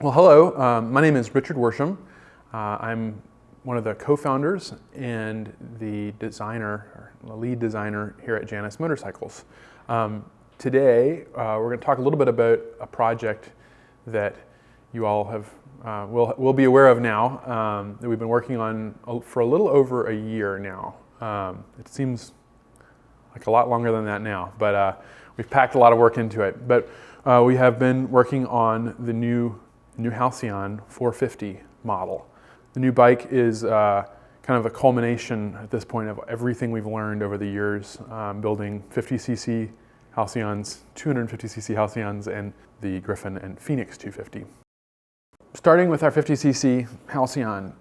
Well, hello. My name is Richard Worsham. I'm one of the co-founders and the lead designer here at Janus Motorcycles. Today, we're going to talk a little bit about a project that you all will be aware of now, that we've been working on for a little over a year now. It seems like a lot longer than that now, but we've packed a lot of work into it. But we have been working on the new Halcyon 450 model. The new bike is kind of a culmination at this point of everything we've learned over the years, building 50cc Halcyons, 250cc Halcyons, and the Griffin and Phoenix 250. Starting with our 50cc Halcyon,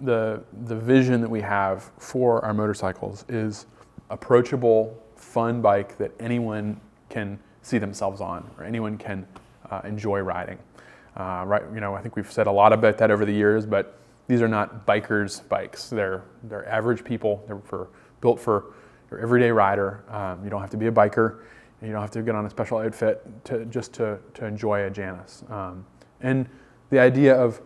the vision that we have for our motorcycles is approachable, fun bike that anyone can see themselves on, or anyone can enjoy riding. I think we've said a lot about that over the years, but these are not bikers' bikes. They're average people. They're built for your everyday rider. You don't have to be a biker. You don't have to get on a special outfit to enjoy a Janus. And the idea of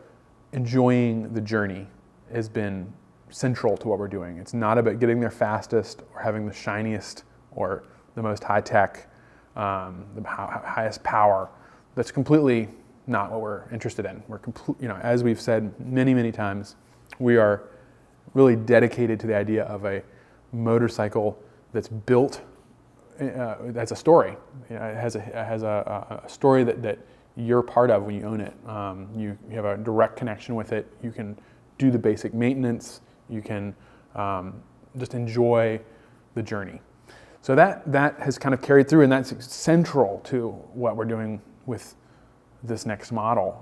enjoying the journey has been central to what we're doing. It's not about getting there fastest or having the shiniest or the most high-tech, the highest power. That's completely not what we're interested in. As we've said many, many times, we are really dedicated to the idea of a motorcycle that's built, that's a story. It has a story that you're part of when you own it. You have a direct connection with it. You can do the basic maintenance. You can just enjoy the journey. So that has kind of carried through, and that's central to what we're doing with this next model,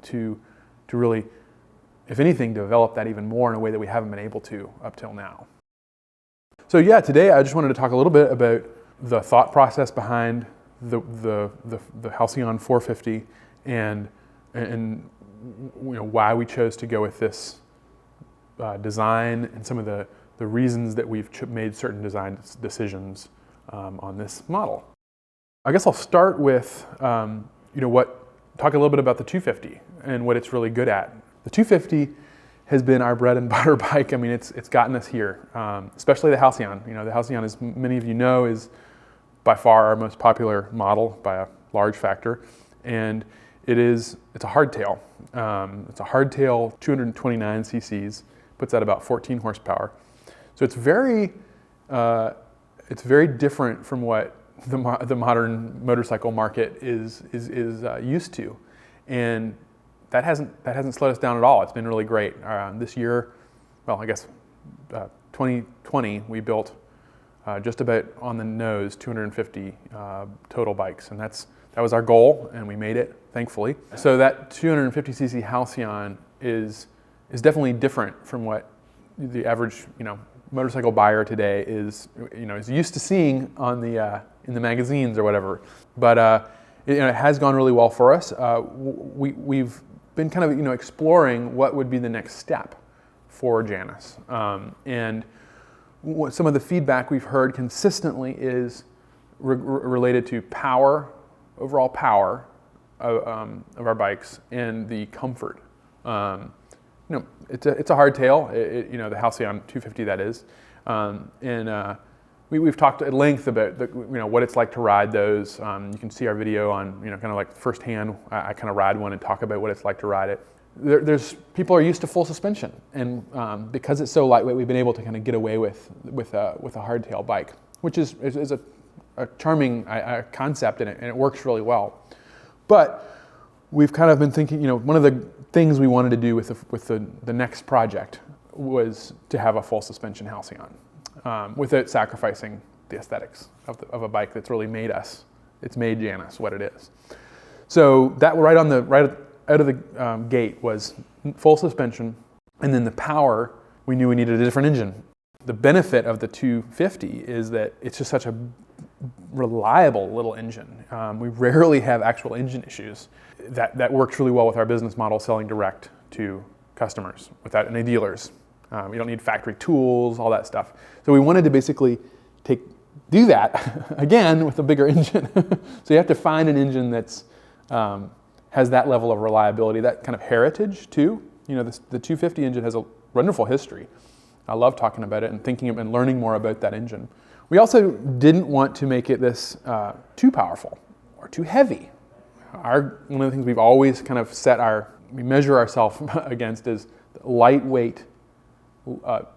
to really, if anything, develop that even more in a way that we haven't been able to up till now. So yeah, today I just wanted to talk a little bit about the thought process behind the Halcyon 450 and why we chose to go with this design and some of the reasons that we've made certain design decisions on this model. I guess I'll start with talk a little bit about the 250 and what it's really good at. The 250 has been our bread and butter bike. I mean, it's gotten us here, especially the Halcyon. The Halcyon, as many of you know, is by far our most popular model by a large factor, and it's a hardtail. It's a hardtail, 229 cc's, puts out about 14 horsepower. So it's very different from what the modern motorcycle market is used to, and that hasn't slowed us down at all. It's been really great. This year, 2020, we built just about on the nose 250 total bikes, and that was our goal, and we made it, thankfully. So that 250cc Halcyon is definitely different from what the average motorcycle buyer today is used to seeing on in the magazines or whatever. But it has gone really well for us. We've been kind of exploring what would be the next step for Janus, and some of the feedback we've heard consistently is related to power, overall power of our bikes, and the comfort. It's a hardtail, the Halcyon 250 that is, and we've talked at length about what it's like to ride those. You can see our video on kind of like firsthand. I kind of ride one and talk about what it's like to ride it. People are used to full suspension, and because it's so lightweight, we've been able to kind of get away with a hardtail bike, which is a charming concept, and it works really well. But we've kind of been thinking, one of the things we wanted to do with the next project was to have a full suspension Halcyon, without sacrificing the aesthetics of a bike that's really made Janus what it is. So that right out of the gate was full suspension, and then the power, we knew we needed a different engine. The benefit of the 250 is that it's just such a reliable little engine. We rarely have actual engine issues. That works really well with our business model, selling direct to customers without any dealers. You don't need factory tools, all that stuff. So we wanted to basically do that again with a bigger engine. So you have to find an engine that's has has that level of reliability, that kind of heritage too. You know, the 250 engine has a wonderful history. I love talking about it and thinking and learning more about that engine. We also didn't want to make it this too powerful or too heavy. One of the things we've always kind of we measure ourselves against is lightweight,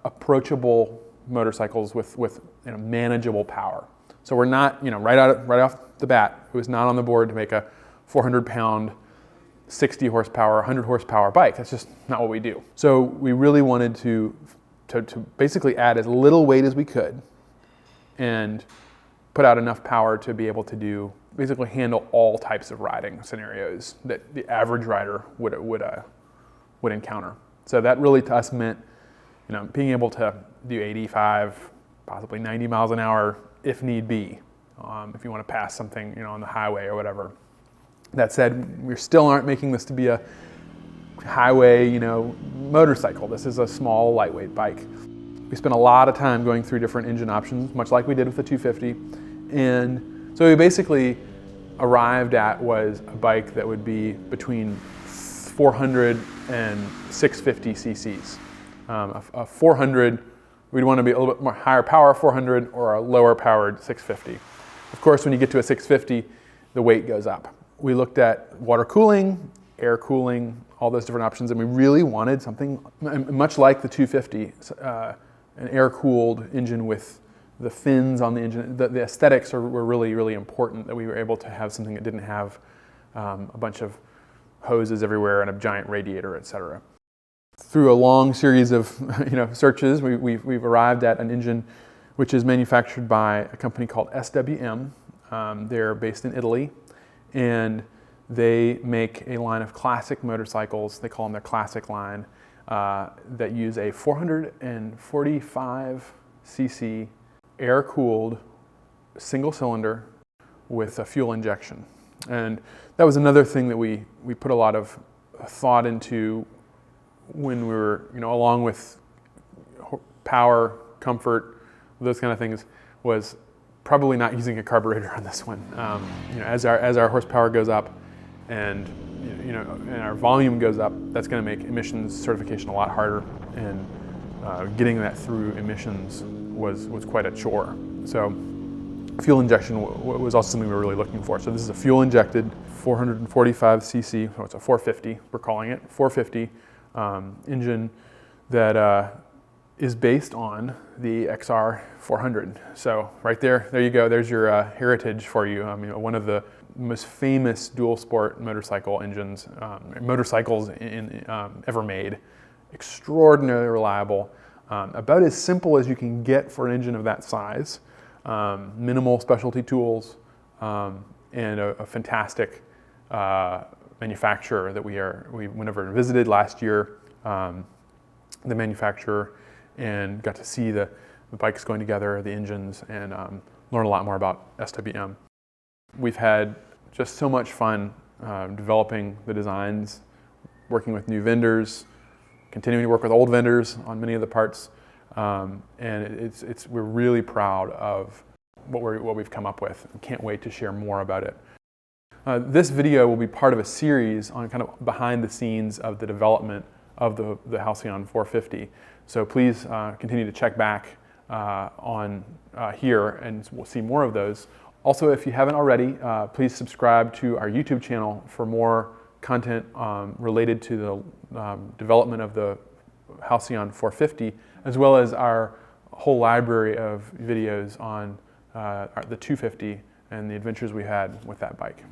approachable motorcycles with manageable power. So we're not, right off the bat, it was not on the board to make a 400-pound, 60 horsepower, 100 horsepower bike. That's just not what we do. So we really wanted to basically add as little weight as we could and put out enough power to be able to basically handle all types of riding scenarios that the average rider would encounter. So that really to us meant, being able to do 85, possibly 90 miles an hour if need be, if you want to pass something, on the highway or whatever. That said, we still aren't making this to be a highway, motorcycle. This is a small, lightweight bike. We spent a lot of time going through different engine options, much like we did with the 250. And so we basically arrived at was a bike that would be between 400 and 650 cc's. A 400, we'd want to be a little bit more higher power 400 or a lower powered 650. Of course, when you get to a 650, the weight goes up. We looked at water cooling, air cooling, all those different options, and we really wanted something much like the 250, an air-cooled engine with the fins on the engine. The aesthetics were really, really important, that we were able to have something that didn't have a bunch of hoses everywhere and a giant radiator, etc. Through a long series of searches, we've arrived at an engine which is manufactured by a company called SWM. They're based in Italy, and they make a line of classic motorcycles. They call them their classic line, that use a 445 cc air-cooled single cylinder with a fuel injection. And that was another thing that we put a lot of thought into when we were, along with power, comfort, those kind of things, was probably not using a carburetor on this one. As our horsepower goes up and and our volume goes up, that's going to make emissions certification a lot harder, and getting that through emissions was quite a chore. So fuel injection was also something we were really looking for. So this is a fuel injected 445 cc, so it's a 450, we're calling it 450 engine that is based on the XR 400. So right there you go. There's your heritage for you. One of the most famous dual sport motorcycle engines, motorcycles ever made. Extraordinarily reliable, about as simple as you can get for an engine of that size. Minimal specialty tools, and a fantastic manufacturer that we went over and visited last year. The manufacturer, and got to see the bikes going together, the engines, and learn a lot more about SWM. We've had just so much fun developing the designs, working with new vendors, continuing to work with old vendors on many of the parts, and we're really proud of what we've come up with. Can't wait to share more about it. This video will be part of a series on kind of behind the scenes of the development of the Halcyon 450. So please continue to check back on here, and we'll see more of those. Also, if you haven't already, please subscribe to our YouTube channel for more content related to the development of the Halcyon 450, as well as our whole library of videos on the 250 and the adventures we had with that bike.